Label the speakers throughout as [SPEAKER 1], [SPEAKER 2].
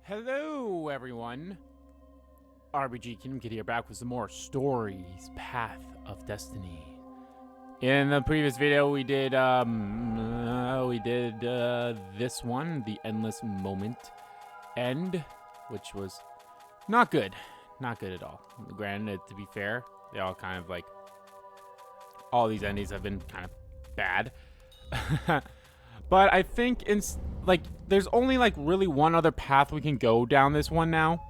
[SPEAKER 1] Hello, everyone. RBG Kingdom Kid here, back with some more stories, Path of Destiny. In the previous video, we did this one, the Endless Moment End, which was not good, not good at all. Granted, to be fair, they all kind of like all these endings have been kind of bad. But I think there's only like really one other path we can go down this one now.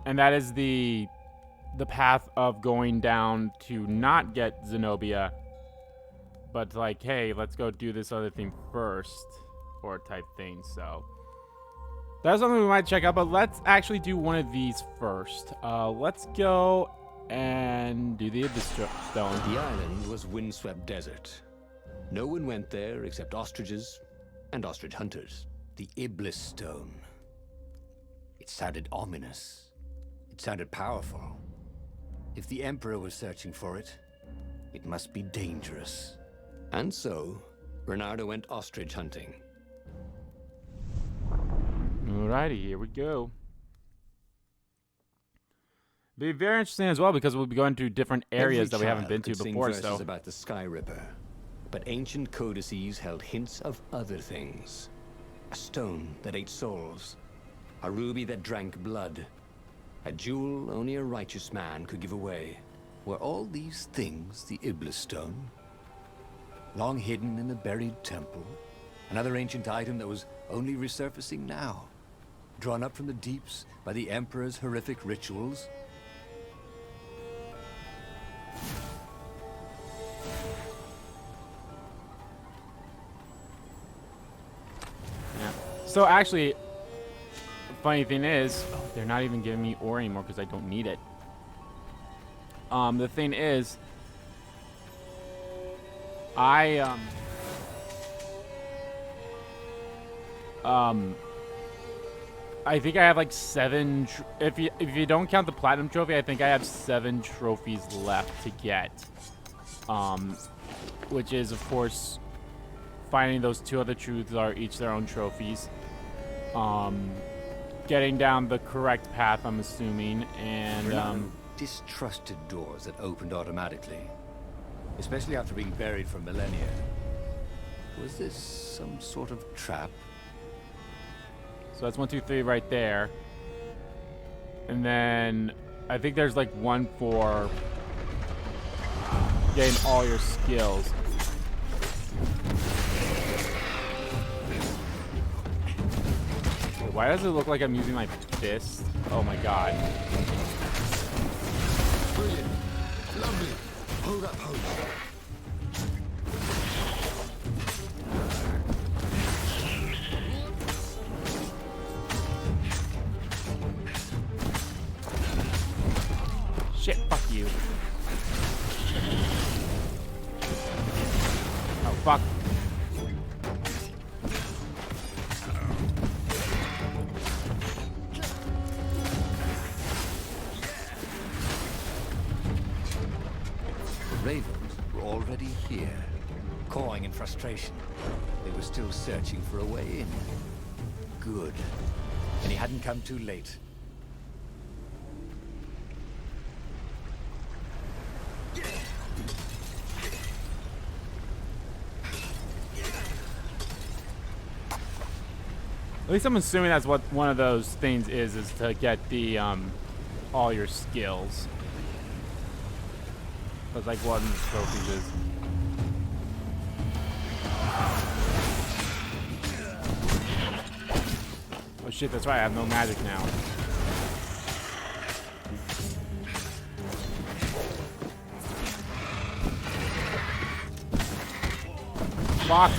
[SPEAKER 1] And that is the path of going down to not get Zenobia, but like, hey, let's go do this other thing first, or type thing. So that's something we might check out, but let's actually do one of these first. Let's go and do the Abyss Stone.
[SPEAKER 2] The island was windswept desert. No one went there except ostriches and ostrich hunters. The Iblis Stone. It sounded ominous. It sounded powerful. If the Emperor was searching for it, it must be dangerous. And so, Reynardo went ostrich hunting.
[SPEAKER 1] Alrighty, here we go. Be very interesting as well because we'll be going to different areas that we haven't been to before.
[SPEAKER 2] So about the Sky Ripper, but ancient codices held hints of other things. A stone that ate souls, a ruby that drank blood, a jewel only a righteous man could give away. Were all these things the Iblis Stone? Long hidden in a buried temple? Another ancient item that was only resurfacing now? Drawn up from the deeps by the Emperor's horrific rituals?
[SPEAKER 1] Yeah. So actually, funny thing is, they're not even giving me ore anymore because I don't need it. The thing is, I think I have like 7. If you don't count the platinum trophy, I think I have 7 trophies left to get. Which is of course finding those 2 other truths are each their own trophies. Getting down the correct path, I'm assuming, and
[SPEAKER 2] distrusted doors that opened automatically, especially after being buried for millennia. Was this some sort of trap?
[SPEAKER 1] So that's 1, 2, 3 right there. And then I think there's like one for getting all your skills. Wait, why does it look like I'm using my fist? Oh my god.
[SPEAKER 2] Brilliant. Lovely. Hold up, hold up.
[SPEAKER 1] Shit, fuck you. Oh, fuck.
[SPEAKER 2] The ravens were already here, cawing in frustration. They were still searching for a way in. Good. And he hadn't come too late.
[SPEAKER 1] At least I'm assuming that's what one of those things is to get the, all your skills. That's like what the trophies is. Oh shit, that's right, I have no magic now. Fuck.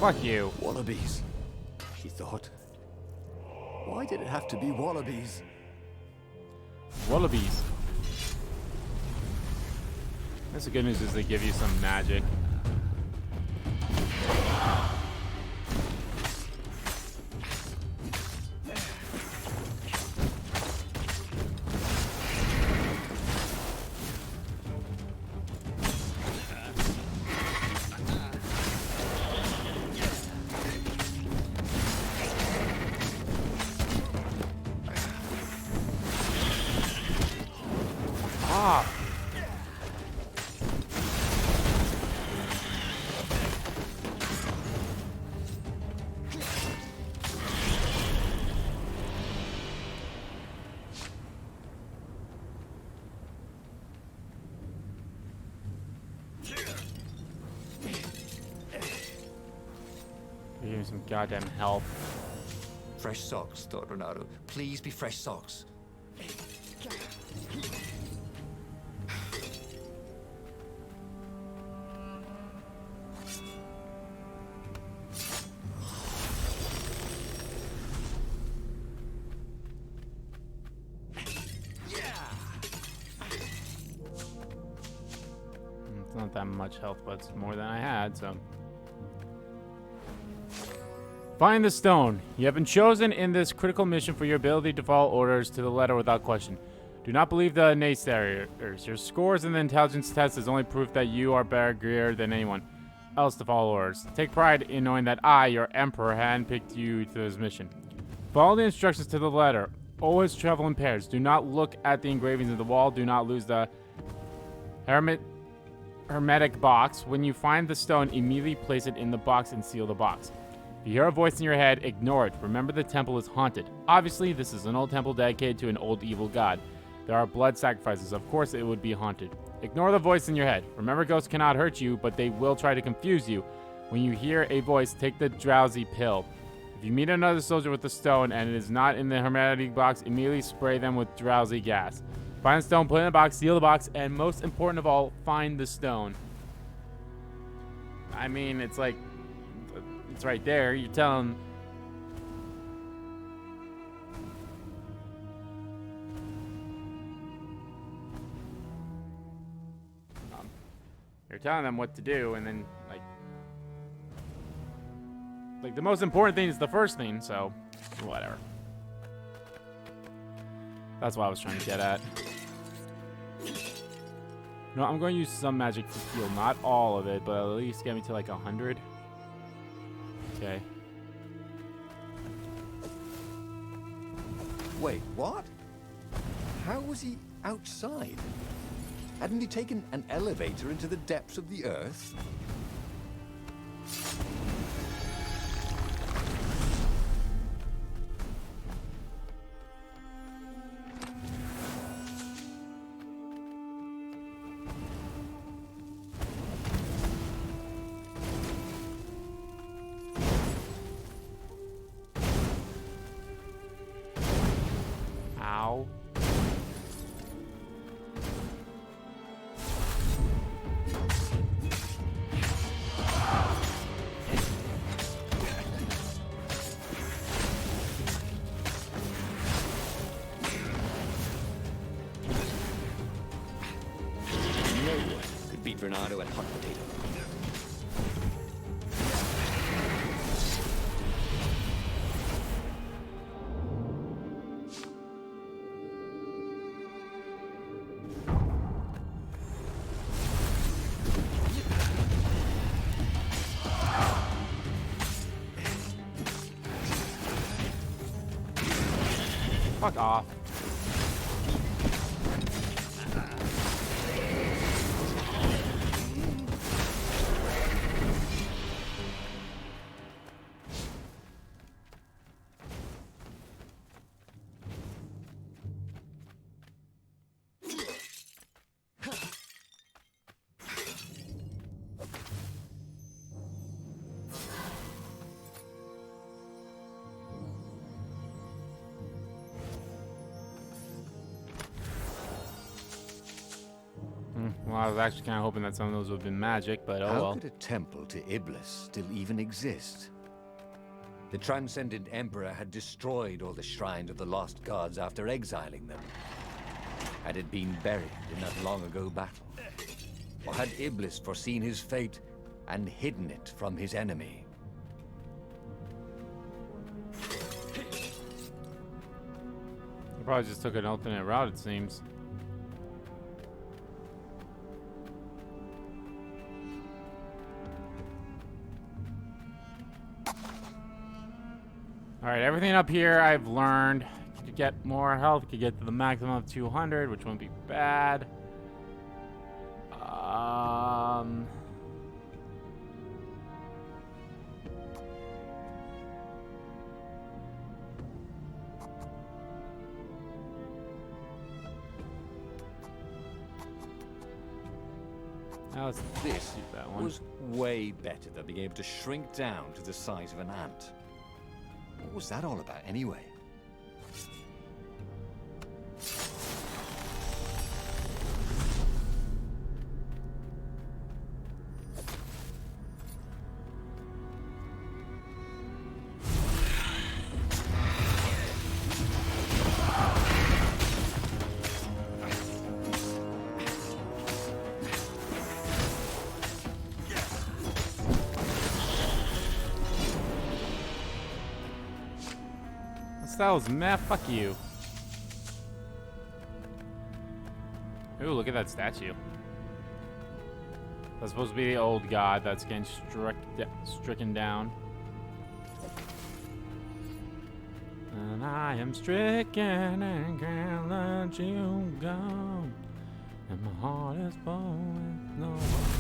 [SPEAKER 1] Fuck you.
[SPEAKER 2] Wallabies, he thought. Why did it have to be wallabies?
[SPEAKER 1] Wallabies. That's the good news is they give you some magic. off. Give me some goddamn help.
[SPEAKER 2] Fresh socks, thought Reynardo. Please be fresh socks.
[SPEAKER 1] It's not that much health, but it's more than I had, so. Find the stone. You have been chosen in this critical mission for your ability to follow orders to the letter without question. Do not believe the naysayers. Your scores in the intelligence test is only proof that you are better geared than anyone else to follow orders. Take pride in knowing that I, your emperor, handpicked you to this mission. Follow the instructions to the letter. Always travel in pairs. Do not look at the engravings of the wall. Do not lose the hermetic box. When you find the stone, immediately place it in the box and seal the box. If you hear a voice in your head, ignore it. Remember, the temple is haunted. Obviously, this is an old temple dedicated to an old evil god. There are blood sacrifices. Of course, it would be haunted. Ignore the voice in your head. Remember, ghosts cannot hurt you, but they will try to confuse you. When you hear a voice, take the drowsy pill. If you meet another soldier with the stone and it is not in the hermetic box, immediately spray them with drowsy gas. Find the stone, put it in the box, seal the box, and most important of all, find the stone. I mean, it's like... It's right there. You're telling... You're telling them what to do, and then, like the most important thing is the first thing, so whatever. That's what I was trying to get at. No, I'm going to use some magic to heal. Not all of it, but at least get me to like 100. Okay.
[SPEAKER 2] Wait, what? How was he outside? Hadn't he taken an elevator into the depths of the earth?
[SPEAKER 1] Ow.
[SPEAKER 2] No one could beat Reynardo at hot potato.
[SPEAKER 1] Fuck off. Well, I was actually kind of hoping that some of those would have been magic, but oh
[SPEAKER 2] How
[SPEAKER 1] well.
[SPEAKER 2] could a temple to Iblis still even exist? The transcendent emperor had destroyed all the shrines of the lost gods after exiling them. Had it been buried in that long ago battle? Or had Iblis foreseen his fate and hidden it from his enemy?
[SPEAKER 1] They probably just took an alternate route, it seems. Alright, everything up here I've learned. Could get more health, could get to the maximum of 200, which wouldn't be bad. Um. Let's
[SPEAKER 2] This
[SPEAKER 1] keep that one.
[SPEAKER 2] was way better than being able to shrink down to the size of an ant. What was that all about, anyway?
[SPEAKER 1] That was meh. Fuck you. Ooh, look at that statue. That's supposed to be the old god that's getting stricken down. And I am stricken and can't let you go. And my heart is full with no one.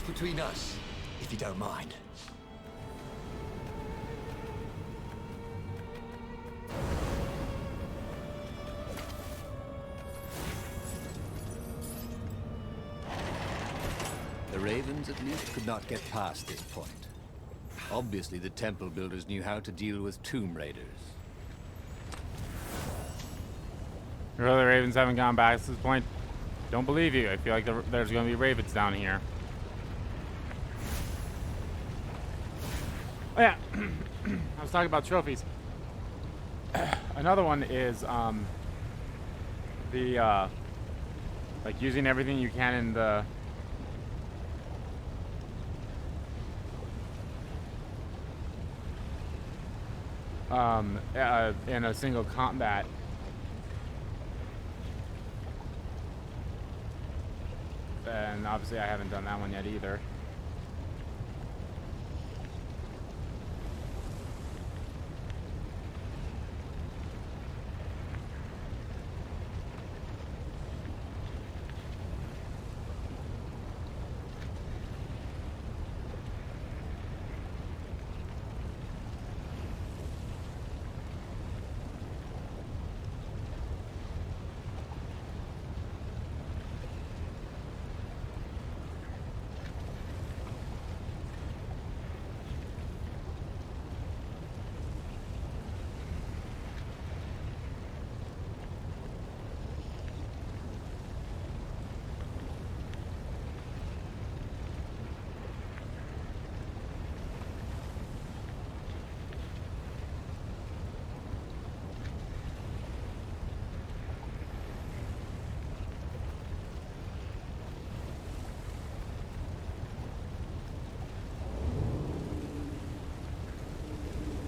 [SPEAKER 2] Between us, if you don't mind. The Ravens, at least, could not get past this point. Obviously, the temple builders knew how to deal with tomb raiders.
[SPEAKER 1] Really, the Ravens haven't gone back to this point? Don't believe you. I feel like there's going to be Ravens down here. Oh yeah, I was talking about trophies. Another one is like using everything you can in the in a single combat. And obviously I haven't done that one yet either.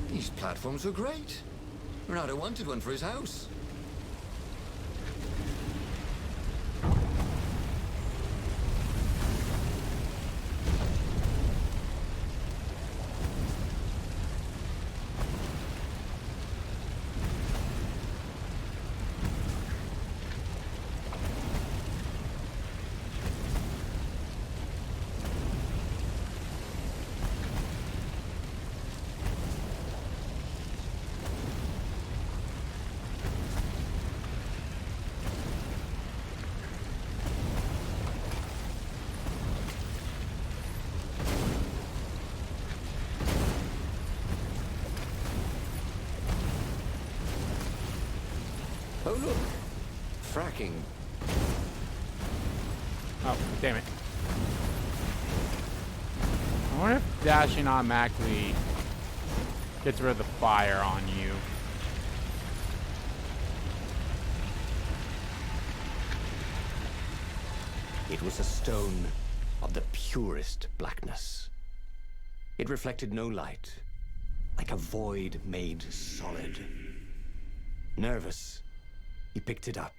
[SPEAKER 2] These platforms were great. Reynardo wanted one for his house. Oh, look. Fracking.
[SPEAKER 1] Oh, damn it. I wonder if dashing automatically gets rid of the fire on you.
[SPEAKER 2] It was a stone of the purest blackness. It reflected no light, like a void made solid. Nervous, he picked it up.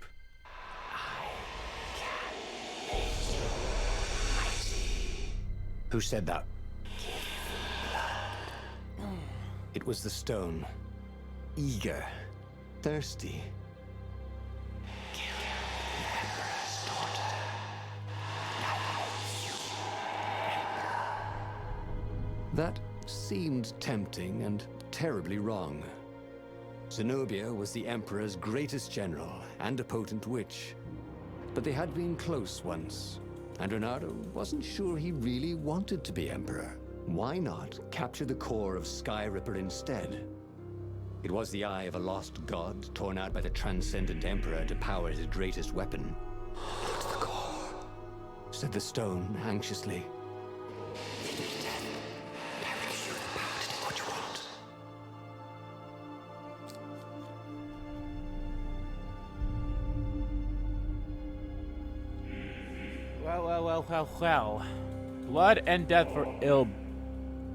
[SPEAKER 2] Who said that? It was the stone. Eager. Thirsty. That seemed tempting and terribly wrong. Zenobia was the Emperor's greatest general and a potent witch. But they had been close once, and Reynardo wasn't sure he really wanted to be Emperor. Why not capture the core of Skyripper instead? It was the eye of a lost god torn out by the Transcendent Emperor to power his greatest weapon. "Not the core," said the stone anxiously.
[SPEAKER 1] Well. Blood and death for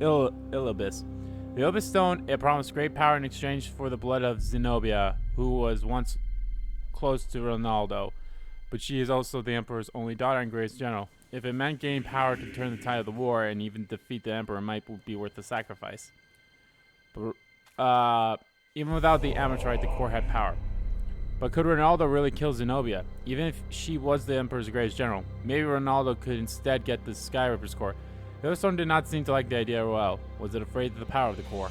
[SPEAKER 1] Ilibis. The Ilibis stone, it promised great power in exchange for the blood of Zenobia, who was once close to Reynardo. But she is also the Emperor's only daughter and greatest general. If it meant gaining power to turn the tide of the war and even defeat the Emperor, it might be worth the sacrifice. But even without the Ametrite, the core had power. But could Reynardo really kill Zenobia? Even if she was the Emperor's greatest general, maybe Reynardo could instead get the Skyripper's core. The other stone did not seem to like the idea well. Was it afraid of the power of the core?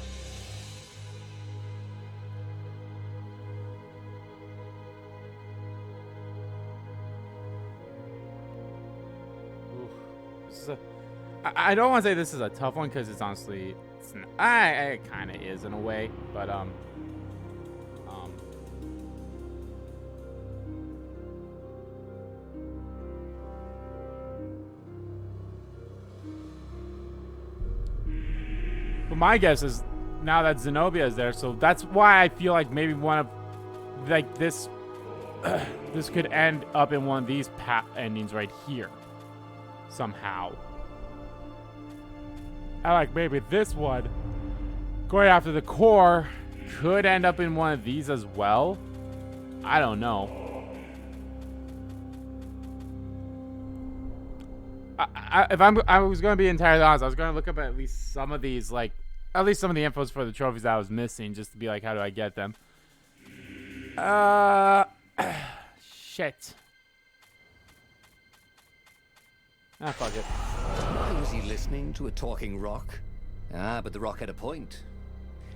[SPEAKER 1] I don't want to say this is a tough one because it's honestly, it kind of is in a way, but But my guess is now that Zenobia is there, so that's why I feel like maybe one of, like this, this could end up in one of these endings right here, somehow. I like maybe this one, going after the core, could end up in one of these as well. I don't know. I was going to be entirely honest, I was going to look up at least some of these, like, at least some of the infos for the trophies that I was missing, just to be like, how do I get them? Shit. Fuck it.
[SPEAKER 2] Why was he listening to a talking rock? But the rock had a point.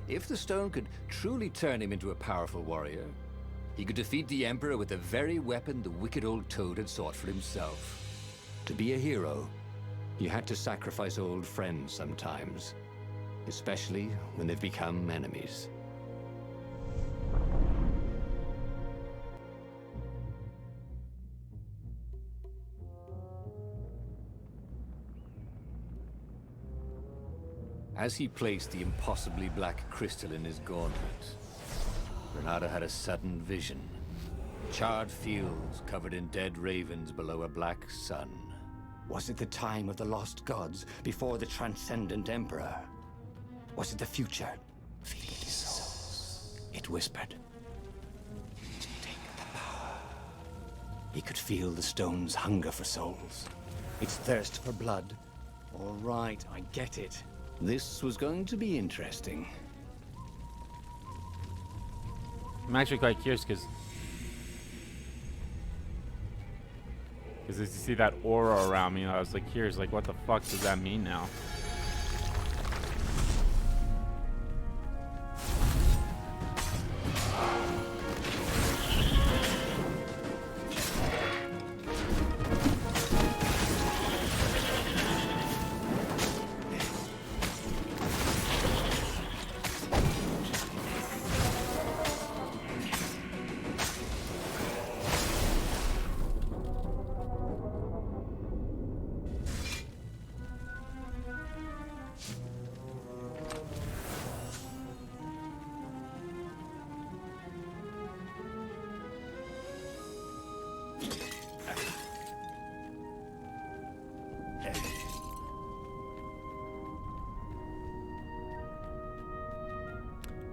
[SPEAKER 2] If the stone could truly turn him into a powerful warrior, he could defeat the Emperor with the very weapon the wicked old toad had sought for himself. To be a hero, you had to sacrifice old friends sometimes, especially when they've become enemies. As he placed the impossibly black crystal in his gauntlet, Reynardo had a sudden vision. Charred fields covered in dead ravens below a black sun. Was it the time of the lost gods before the Transcendent Emperor? Was it the future? Feed these souls, it whispered. Take the power. He could feel the stone's hunger for souls, its thirst for blood. All right, I get it. This was going to be interesting.
[SPEAKER 1] I'm actually quite curious because as you see that aura around me, I was like curious, like what the fuck does that mean now?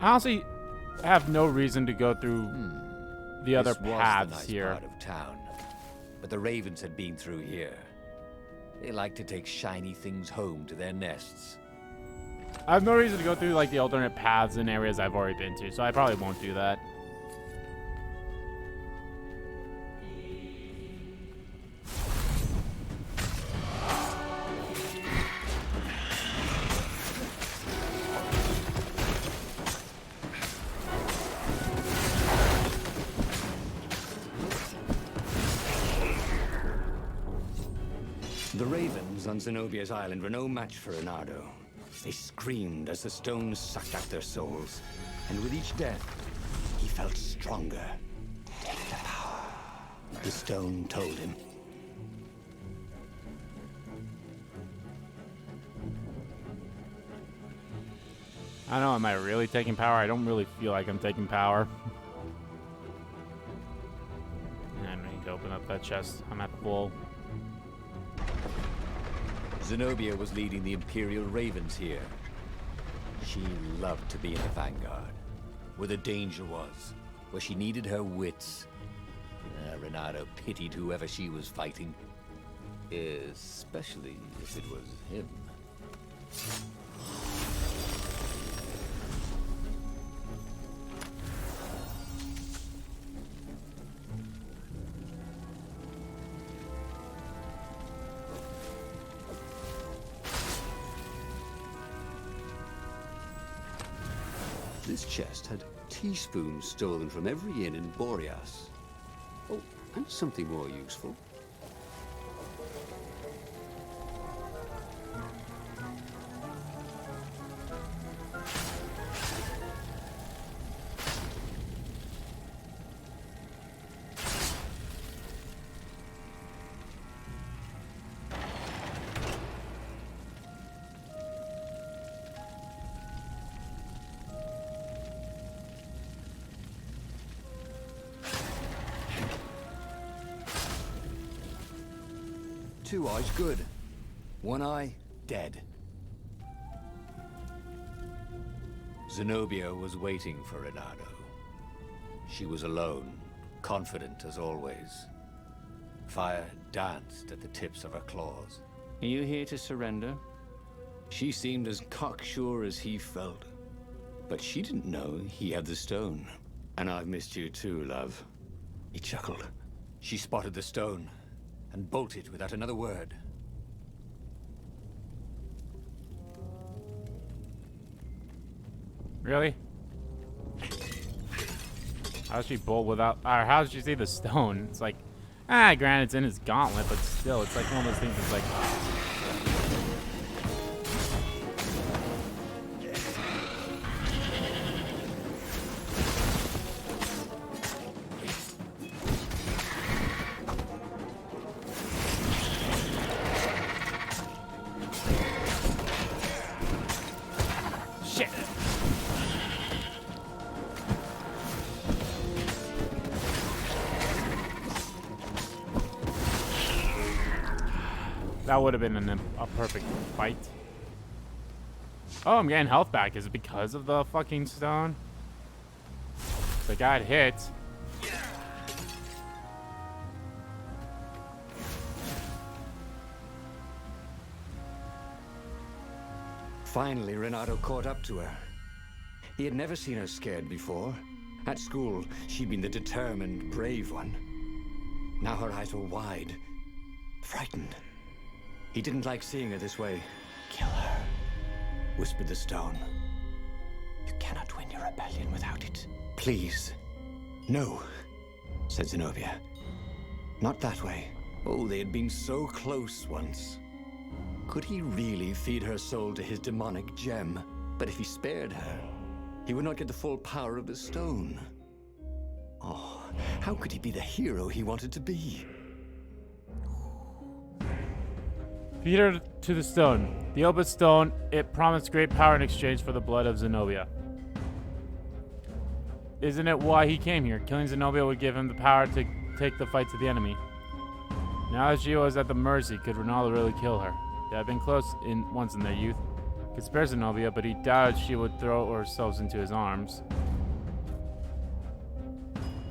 [SPEAKER 1] I honestly have no reason to go through the other
[SPEAKER 2] This was the
[SPEAKER 1] paths
[SPEAKER 2] nice
[SPEAKER 1] here.
[SPEAKER 2] part of town, but the ravens had been through here. They like to take shiny things home to their nests.
[SPEAKER 1] I have no reason to go through like the alternate paths in areas I've already been to, so I probably won't do that.
[SPEAKER 2] The ravens on Zenobia's island were no match for Reynardo. They screamed as the stones sucked out their souls. And with each death, he felt stronger. Take the power, the stone told him.
[SPEAKER 1] I don't know, am I really taking power? I don't really feel like I'm taking power. I need to open up that chest. I'm at full.
[SPEAKER 2] Zenobia was leading the Imperial Ravens here. She loved to be in the vanguard, where the danger was, where she needed her wits. Reynardo pitied whoever she was fighting, especially if it was him. This chest had teaspoons stolen from every inn in Boreas. Oh, and something more useful. Two eyes good. One eye dead. Zenobia was waiting for Reynardo. She was alone, confident as always. Fire danced at the tips of her claws. Are you here to surrender? She seemed as cocksure as he felt. But she didn't know he had the stone. And I've missed you too, love. He chuckled. She spotted the stone and bolted without another word.
[SPEAKER 1] Really? How does she bolt without... Or how does she see the stone? It's like... granted it's in his gauntlet, but still, it's like one of those things that's like... Shit! That would have been a perfect fight. Oh, I'm getting health back. Is it because of the fucking stone? I got hit.
[SPEAKER 2] Finally, Reynardo caught up to her. He had never seen her scared before. At school, she'd been the determined, brave one. Now her eyes were wide, frightened. He didn't like seeing her this way. Kill her, whispered the stone. You cannot win your rebellion without it. Please. No, said Zenobia. Not that way. Oh, they had been so close once. Could he really feed her soul to his demonic gem? But if he spared her, he would not get the full power of the stone. Oh, how could he be the hero he wanted to be?
[SPEAKER 1] Feed her to the stone. The Opus stone, it promised great power in exchange for the blood of Zenobia. Isn't it why he came here? Killing Zenobia would give him the power to take the fight to the enemy. Now that she was at the mercy, could Reynaldo really kill her? They had been close once in their youth. Could spare Zenobia, but he doubted she would throw herself into his arms.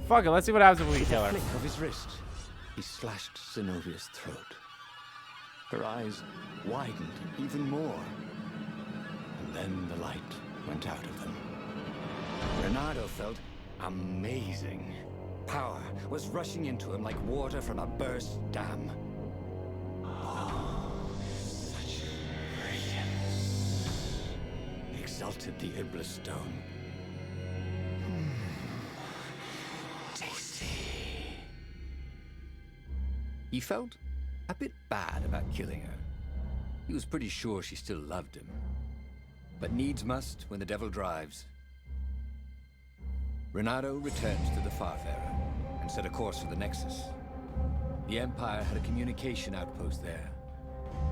[SPEAKER 1] Fuck it, let's see what happens if we kill her.
[SPEAKER 2] With a flick of his wrist, he slashed Zenobia's throat. Her eyes widened even more. And then the light went out of them. Reynardo felt amazing. Power was rushing into him like water from a burst dam. Oh, such brilliance, exulted the Iblis stone. Tasty. He felt a bit bad about killing her. He was pretty sure she still loved him. But needs must when the devil drives. Reynardo returned to the Farfarer and set a course for the Nexus. The Empire had a communication outpost there.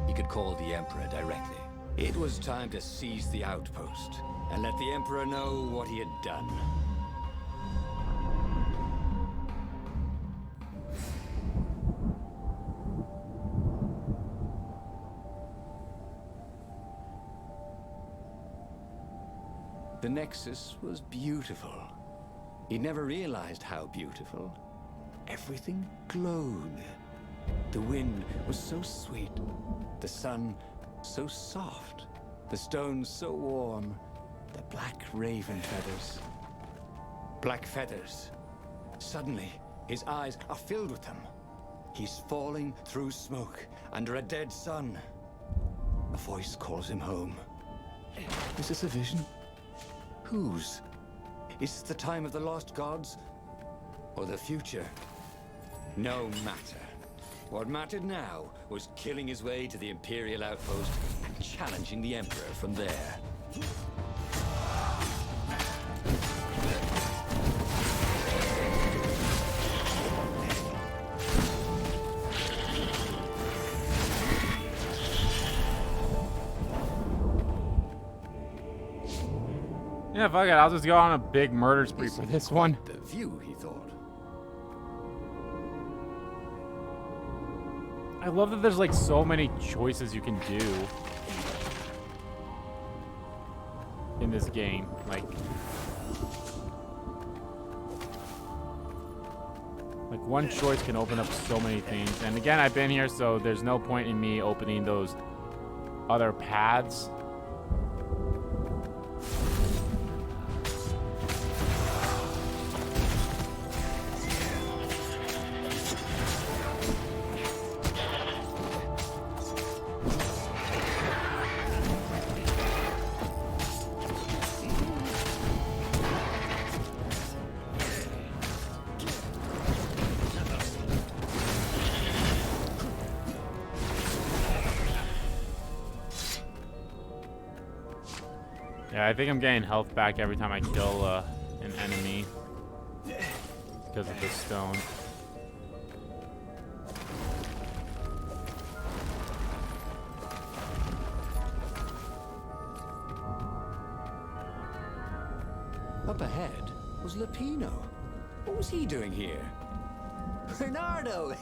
[SPEAKER 2] He could call the Emperor directly. It was time to seize the outpost and let the Emperor know what he had done. The Nexus was beautiful. He never realized how beautiful. Everything glowed. The wind was so sweet. The sun so soft. The stones so warm. The black raven feathers. Black feathers. Suddenly, his eyes are filled with them. He's falling through smoke under a dead sun. A voice calls him home. Is this a vision? Whose? Is it the time of the lost gods? Or the future? No matter. What mattered now was killing his way to the Imperial outpost and challenging the Emperor from there.
[SPEAKER 1] Yeah, fuck it. I'll just go on a big murder spree for this one.
[SPEAKER 2] The view, he thought.
[SPEAKER 1] I love that there's like so many choices you can do in this game. Like one choice can open up so many things. And again, I've been here, so there's no point in me opening those other paths. Yeah, I think I'm getting health back every time I kill an enemy because of the stone.
[SPEAKER 2] Up ahead was Lapino. What was he doing here? Reynardo!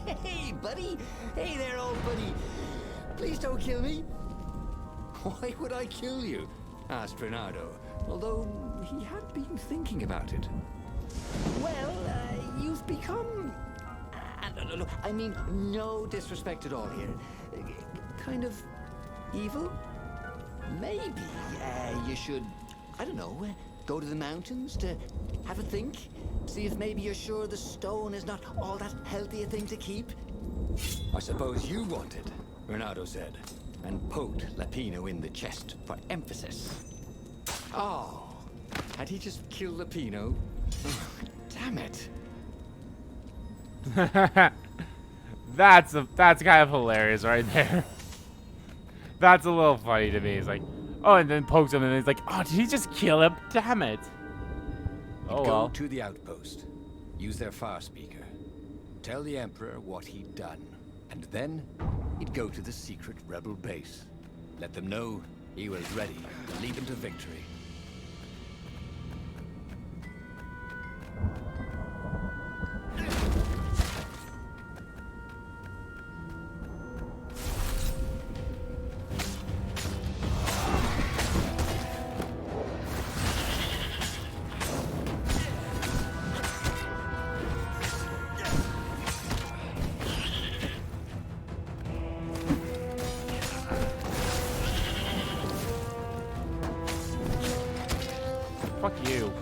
[SPEAKER 2] Hey, buddy! Hey there, old buddy! Please don't kill me! Why would I kill you? Asked Reynardo, although he had been thinking about it. Well, you've become... I mean, no disrespect at all here. Kind of evil? Maybe you should, I don't know, go to the mountains to have a think? See if maybe you're sure the stone is not all that healthy a thing to keep? I suppose you wanted, Reynardo said, and poked Lapino in the chest for emphasis. Oh, had he just killed Lapino? Oh, damn it.
[SPEAKER 1] That's kind of hilarious right there. That's a little funny to me. It's like, oh, and then pokes him, and he's like, oh, did he just kill him? Damn it. Oh, well.
[SPEAKER 2] Go to the outpost. Use their far speaker. Tell the Emperor what he'd done. And then he'd go to the secret rebel base. Let them know he was ready to lead them to victory.
[SPEAKER 1] Fuck you.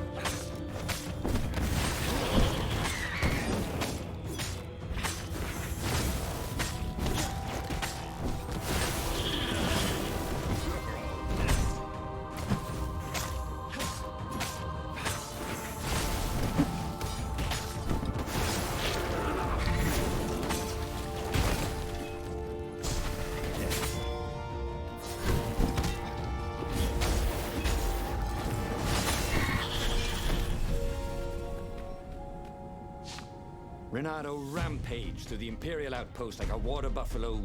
[SPEAKER 2] Reynardo rampaged through the Imperial outpost like a water buffalo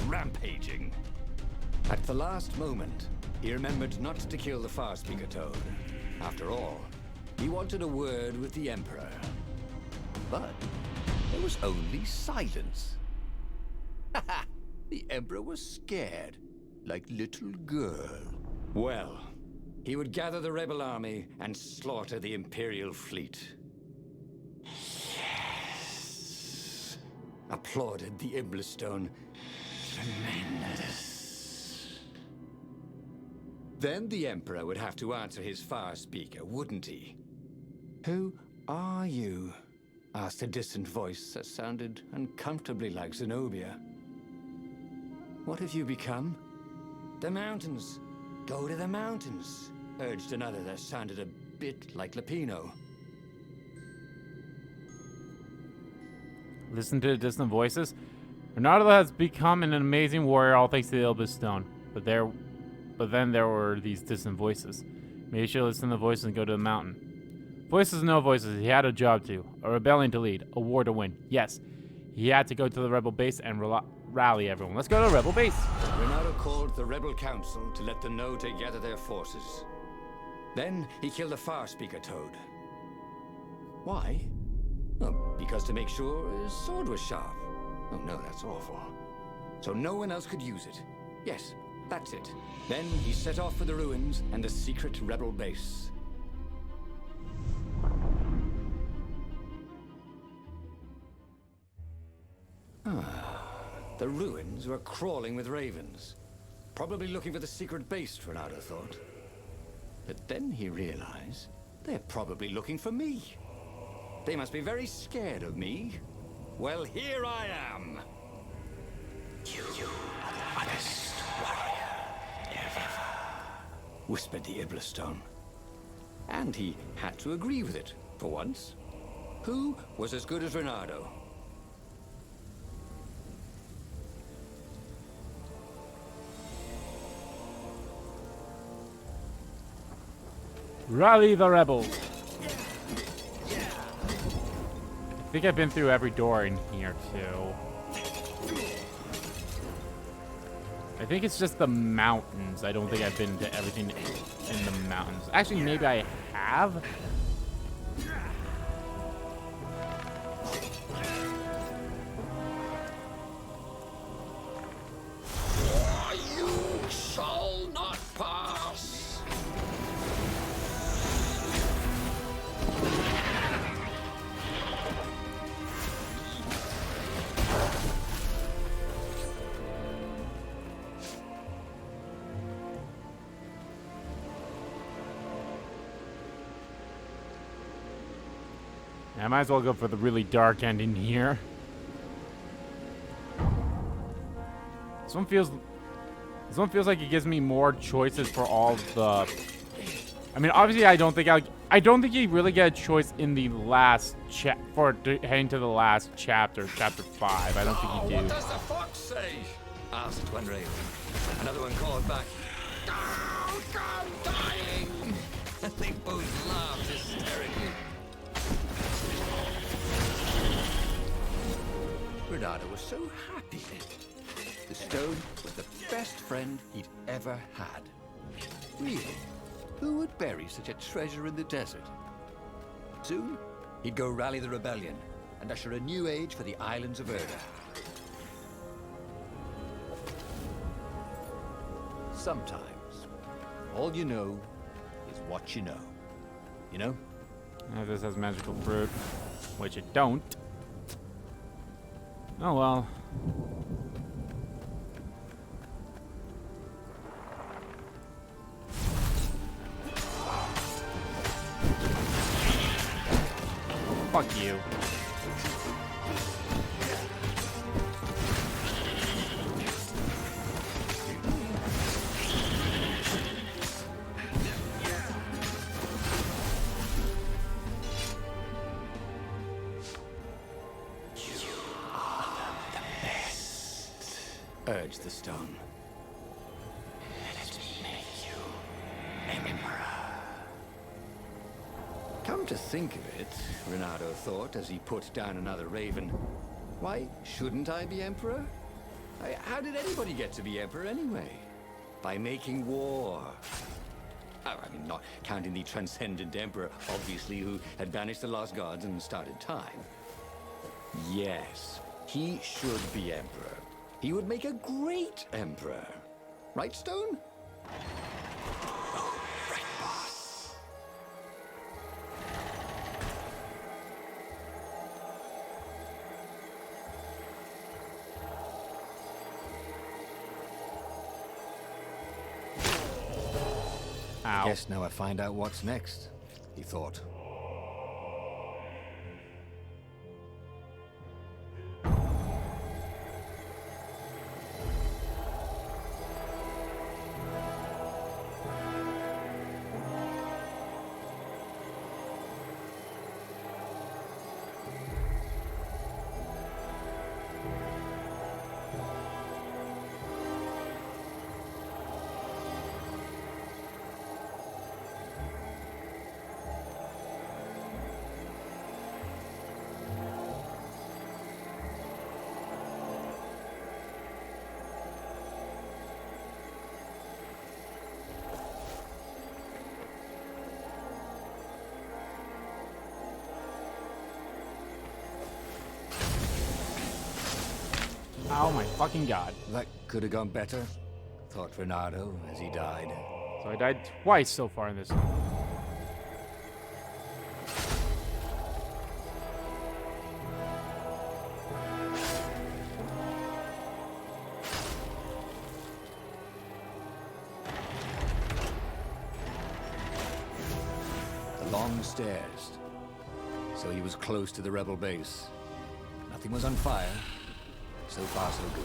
[SPEAKER 2] rampaging. At the last moment, he remembered not to kill the Farspeaker Toad. After all, he wanted a word with the Emperor. But there was only silence. The Emperor was scared, like little girl. Well, he would gather the rebel army and slaughter the Imperial fleet. Applauded the Iblistone. Tremendous. Then the Emperor would have to answer his Farspeaker, wouldn't he? Who are you? Asked a distant voice that sounded uncomfortably like Zenobia. What have you become? The mountains. Go to the mountains, urged another that sounded a bit like Lapino.
[SPEAKER 1] Listen to the distant voices. Reynardo has become an amazing warrior, all thanks to the Iblistone. But then there were these distant voices. Maybe you should listen to the voices and go to the mountain. Voices, no voices. He had a job to, a rebellion to lead, a war to win. Yes, he had to go to the rebel base and rally everyone. Let's go to the rebel base.
[SPEAKER 2] Reynardo called the rebel council to let them know to gather their forces. Then he killed the Farspeaker Toad. Why? Oh, because to make sure his sword was sharp. Oh no, that's awful. So no one else could use it. Yes, that's it. Then he set off for the ruins and the secret rebel base. The ruins were crawling with ravens. Probably looking for the secret base, Reynardo thought. But then he realized they're probably looking for me. They must be very scared of me. Well, here I am. You are the honest warrior ever, whispered the Iblistone. And he had to agree with it, for once. Who was as good as Reynardo?
[SPEAKER 1] Rally the rebels. I think I've been through every door in here, too. I think it's just the mountains. I don't think I've been to everything in the mountains. Actually, maybe I have.
[SPEAKER 2] You shall not pass.
[SPEAKER 1] I might as well go for the really dark ending here. This one feels like it gives me more choices for all the. I mean, obviously, I don't think you really get a choice in the last heading to the last chapter, chapter 5. I don't think you do.
[SPEAKER 2] What does the fox say? Asked one raven. Another one called back. I'm dying. They both laughed hysterically. Reynardo was so happy. The stone was the best friend he'd ever had. Really, who would bury such a treasure in the desert? Soon, he'd go rally the rebellion and usher a new age for the islands of Erda. Sometimes, all you know is what you know. You know?
[SPEAKER 1] If this has magical fruit, which it don't. Oh well. Fuck you.
[SPEAKER 2] Urge the stone. Let me make you Emperor. Come to think of it, Reynardo thought as he put down another raven, why shouldn't I be Emperor? How did anybody get to be Emperor anyway? By making war. Oh, I mean, not counting the transcendent Emperor, obviously, who had banished the lost gods and started time. Yes, he should be Emperor. He would make a great Emperor. Right, Stone? Oh, right, boss.
[SPEAKER 1] Ow.
[SPEAKER 2] Guess now I find out what's next, he thought.
[SPEAKER 1] Oh my fucking god.
[SPEAKER 2] That could have gone better, thought Reynardo as he died.
[SPEAKER 1] So I died twice so far in this.
[SPEAKER 2] The long stairs. So he was close to the rebel base. Nothing was on fire. So far, so good.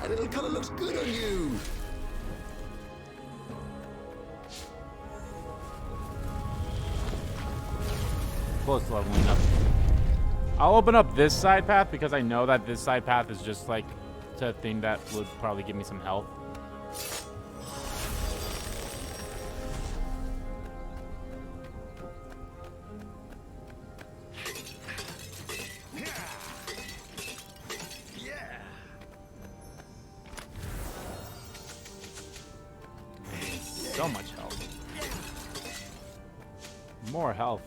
[SPEAKER 2] That little color looks good on you.
[SPEAKER 1] Close to leveling up. I'll open up this side path because I know that this side path is just like a thing that would probably give me some health. So much health. More health.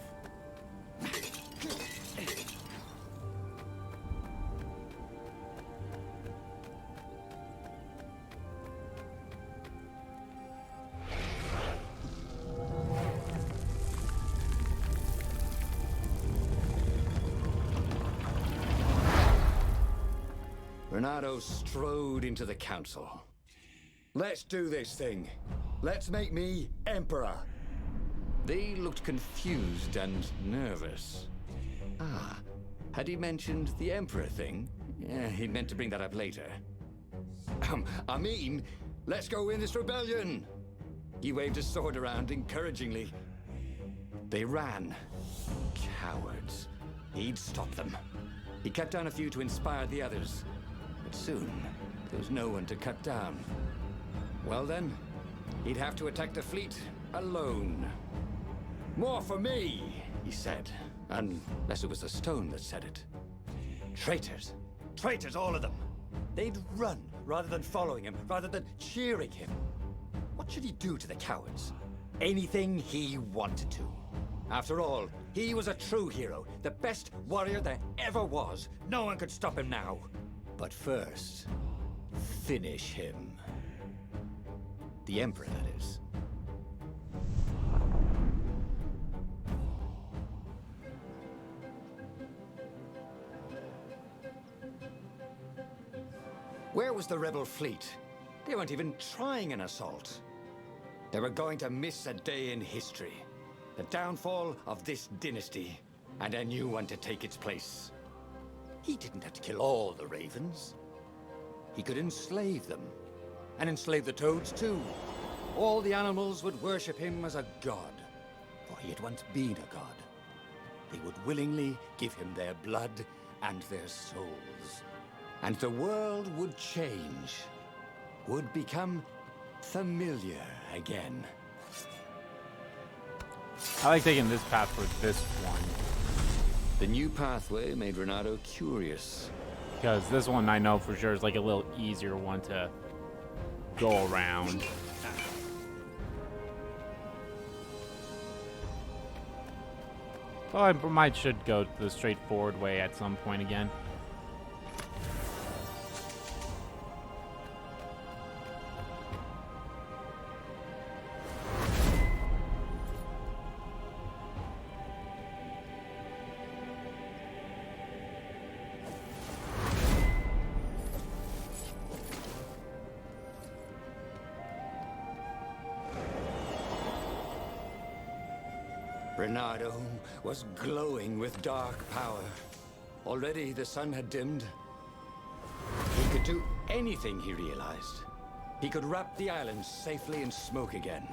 [SPEAKER 2] Reynardo strode into the council. Let's do this thing. Let's make me Emperor. They looked confused and nervous. Ah, had he mentioned the Emperor thing? Yeah, he'd meant to bring that up later. I mean, let's go win this rebellion. He waved his sword around encouragingly. They ran. Cowards. He'd stop them. He cut down a few to inspire the others. But soon, there was no one to cut down. Well then, he'd have to attack the fleet alone. More for me! he said. Unless it was the stone that said it. Traitors. Traitors, all of them. They'd run rather than following him, rather than cheering him. What should he do to the cowards? Anything he wanted to. After all, he was a true hero, the best warrior there ever was. No one could stop him now. But first, finish him. The Emperor, that is. Where was the rebel fleet? They weren't even trying an assault. They were going to miss a day in history. The downfall of this dynasty, and a new one to take its place. He didn't have to kill all the ravens. He could enslave them, and enslave the toads too. All the animals would worship him as a god, for he had once been a god. They would willingly give him their blood and their souls. And the world would change, would become familiar again.
[SPEAKER 1] I like taking this path for this one.
[SPEAKER 2] The new pathway made Reynardo curious.
[SPEAKER 1] Because this one I know for sure is like a little easier one to go around. Well, I might should go the straightforward way at some point again.
[SPEAKER 2] Reynardo was glowing with dark power. Already the sun had dimmed. He could do anything, he realized. He could wrap the island safely in smoke again.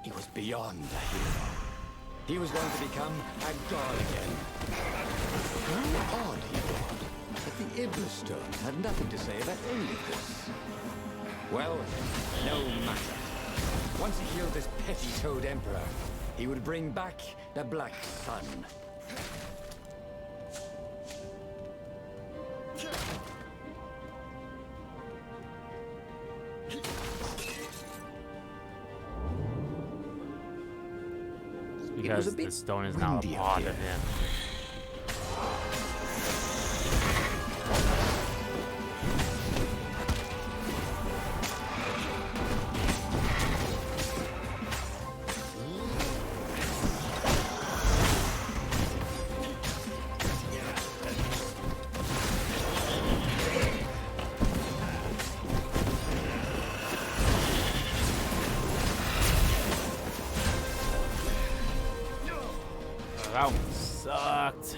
[SPEAKER 2] He was beyond a hero. He was going to become a god again. How odd he thought that the Iblis Stone had nothing to say about any of this. Well, no matter. Once he killed this petty toad emperor, he would bring back the Black Sun.
[SPEAKER 1] Because the stone is now a part of him. That one sucked.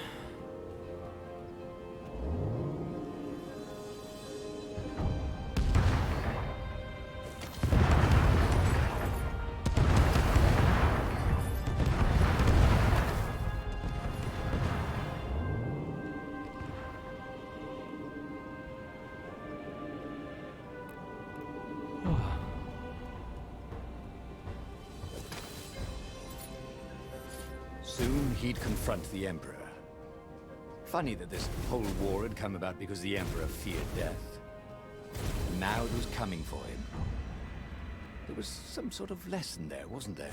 [SPEAKER 2] Soon he'd confront the Emperor. Funny that this whole war had come about because the Emperor feared death. Now it was coming for him. There was some sort of lesson there, wasn't there?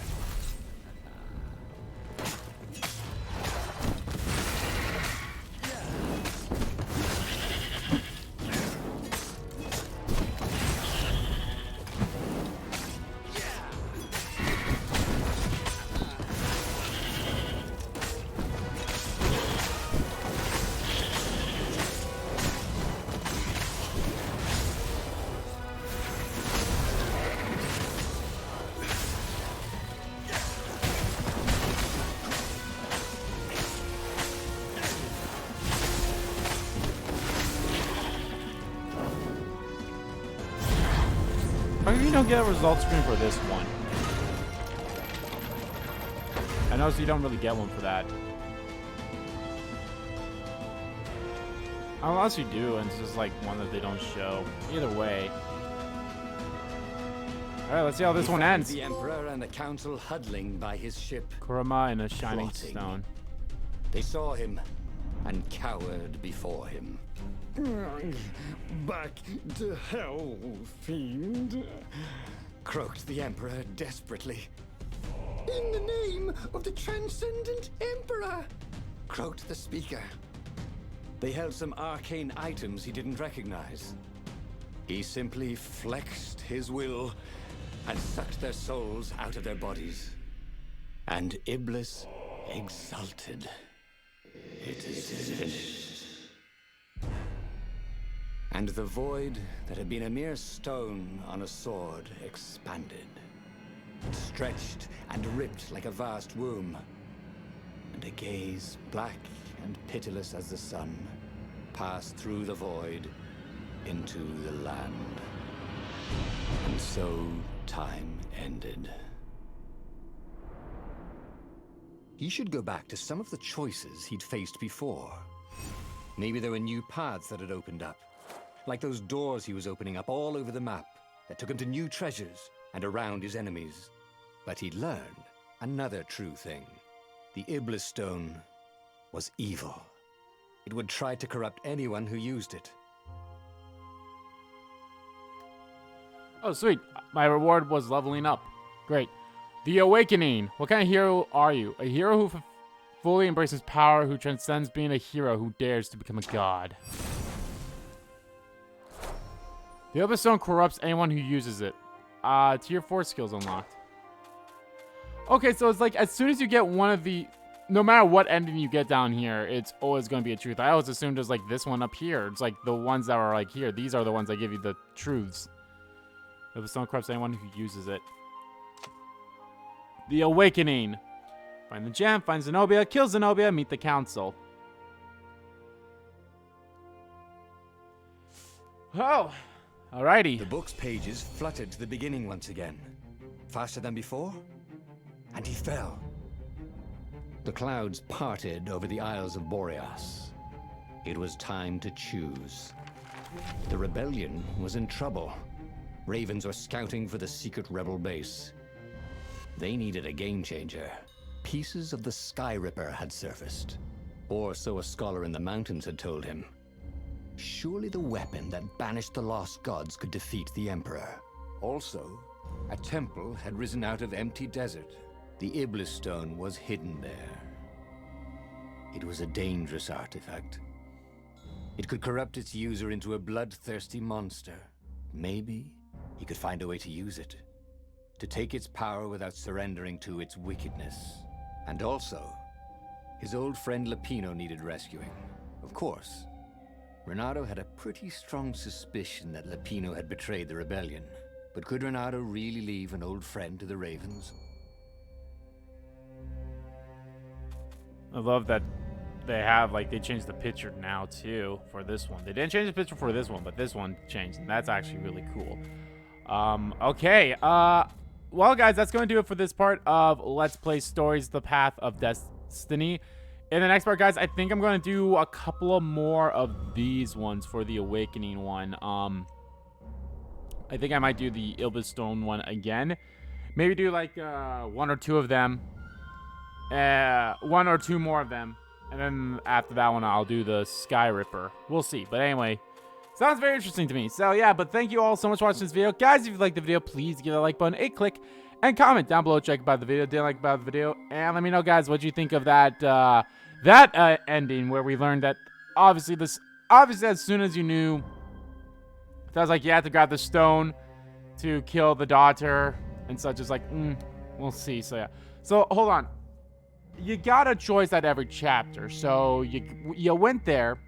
[SPEAKER 1] How come you don't get a result screen for this one? I noticed you don't really get one for that. Unless you do, and it's just like one that they don't show. Either way. All right, let's see how this one
[SPEAKER 2] found
[SPEAKER 1] ends.
[SPEAKER 2] The Emperor and the Council huddling by his ship.
[SPEAKER 1] Kurama in a shining
[SPEAKER 2] Plotting.
[SPEAKER 1] stone.
[SPEAKER 2] They saw him and cowered before him.
[SPEAKER 3] Back to hell, fiend.
[SPEAKER 2] Croaked the Emperor desperately.
[SPEAKER 3] In the name of the Transcendent Emperor.
[SPEAKER 2] Croaked the speaker. They held some arcane items he didn't recognize. He simply flexed his will and sucked their souls out of their bodies. And Iblis exulted. It is finished. And the void that had been a mere stone on a sword expanded. It stretched and ripped like a vast womb. And a gaze, black and pitiless as the sun, passed through the void into the land. And so time ended. He should go back to some of the choices he'd faced before. Maybe there were new paths that had opened up. Like those doors he was opening up all over the map that took him to new treasures and around his enemies. But he'd learned another true thing. The Iblis Stone was evil. It would try to corrupt anyone who used it.
[SPEAKER 1] Oh, sweet. My reward was leveling up. Great. The Awakening. What kind of hero are you? A hero who fully embraces power, who transcends being a hero, who dares to become a god. The Iblis Stone corrupts anyone who uses it. Tier 4 skills unlocked. Okay, so it's like as soon as you get one of the... No matter what ending you get down here, it's always going to be a truth. I always assumed there's like this one up here. It's like the ones that are like here. These are the ones that give you the truths. The Iblis Stone corrupts anyone who uses it. The Awakening. Find the gem, find Zenobia, kill Zenobia, meet the council. Oh, alrighty.
[SPEAKER 2] The book's pages fluttered to the beginning once again. Faster than before? And he fell. The clouds parted over the Isles of Boreas. It was time to choose. The rebellion was in trouble. Ravens were scouting for the secret rebel base. They needed a game changer. Pieces of the Sky Ripper had surfaced. Or so a scholar in the mountains had told him. Surely the weapon that banished the lost gods could defeat the Emperor. Also, a temple had risen out of empty desert. The Iblis Stone was hidden there. It was a dangerous artifact. It could corrupt its user into a bloodthirsty monster. Maybe he could find a way to use it. To take its power without surrendering to its wickedness. And also, his old friend Lapino needed rescuing. Of course, Reynardo had a pretty strong suspicion that Lapino had betrayed the rebellion. But could Reynardo really leave an old friend to the Ravens?
[SPEAKER 1] I love that they have, like, they changed the picture now, too, for this one. They didn't change the picture for this one, but this one changed, and that's actually really cool. Okay, well, guys, that's going to do it for this part of Let's Play Stories, The Path of Destiny. In the next part, guys, I think I'm going to do a couple of more of these ones for the Awakening one. I think I might do the Iblis Stone one again. Maybe do, like, one or two of them. One or two more of them. And then after that one, I'll do the Sky Ripper. We'll see. But anyway, sounds very interesting to me. So yeah, but thank you all so much for watching this video. Guys, if you liked the video, please give it a like button, a click, and comment down below. Check about the video, didn't like about the video. And let me know, guys, what you think of that ending where we learned that obviously as soon as you knew, that was like you had to grab the stone to kill the daughter and such. It's like, we'll see. So yeah. So hold on. You got a choice at every chapter. So you went there.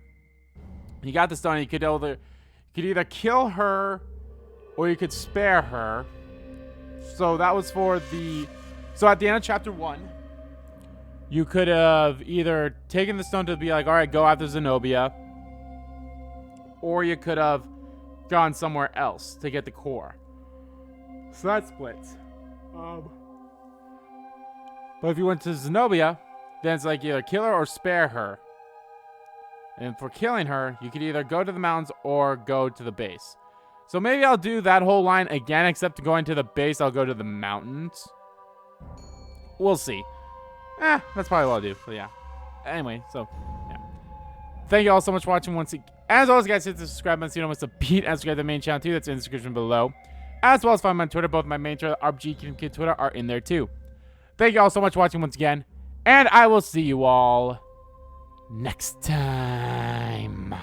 [SPEAKER 1] You got the stone. You could either kill her or you could spare her. So that was for the... So at the end of chapter 1, you could have either taken the stone to be like, all right, go after Zenobia. Or you could have gone somewhere else to get the core. So that splits. But if you went to Zenobia, then it's like either kill her or spare her. And for killing her, you could either go to the mountains or go to the base. So maybe I'll do that whole line again, except going to the base, I'll go to the mountains. We'll see. That's probably what I'll do. So, yeah. Anyway, so, yeah. Thank you all so much for watching once again. As always, guys, hit the subscribe button so you don't miss a beat. And subscribe to the main channel, too. That's in the description below. As well as find me on Twitter. Both my main Twitter, RBG Kingdom Kid Twitter, are in there, too. Thank you all so much for watching once again. And I will see you all next time.